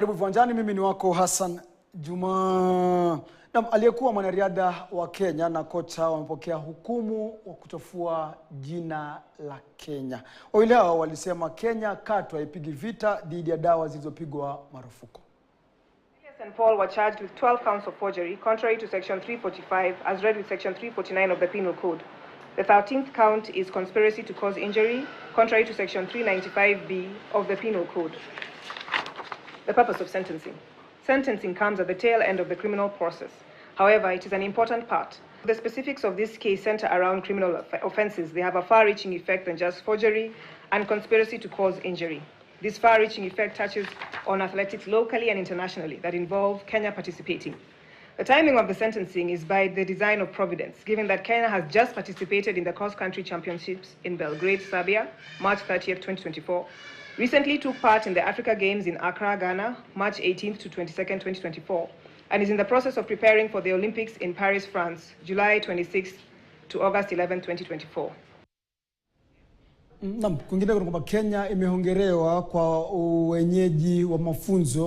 Karibu viwanjani, mimi ni wako Hassan Juma. Aliyekuwa mwanariadha wa Kenya na kocha wamepokea hukumu wa kuchafua jina la Kenya. Wawili hao walisema Kenya katu haipigi vita dhidi ya dawa zilizopigwa marufuku. Elias and Paul were charged with 12 counts of forgery, contrary to Section 345, as read with Section 349 of the Penal Code. The 13th count is conspiracy to cause injury, contrary to Section 395B of the Penal Code. The purpose of sentencing. Sentencing comes at the tail end of the criminal process. However, it is an important part. The specifics of this case center around criminal offenses. They have a far-reaching effect than just forgery and conspiracy to cause injury. This far-reaching effect touches on athletics locally and internationally that involve Kenya participating. The timing of the sentencing is by the design of providence, given that Kenya has just participated in the cross-country championships in Belgrade, Serbia, March 30th, 2024, recently took part in the Africa Games in Accra, Ghana, March 18th to 22nd, 2024, and is in the process of preparing for the Olympics in Paris, France, July 26th to August 11th, 2024. Kwingine kwamba Kenya imehongerewa kwa wenyeji wa mafunzo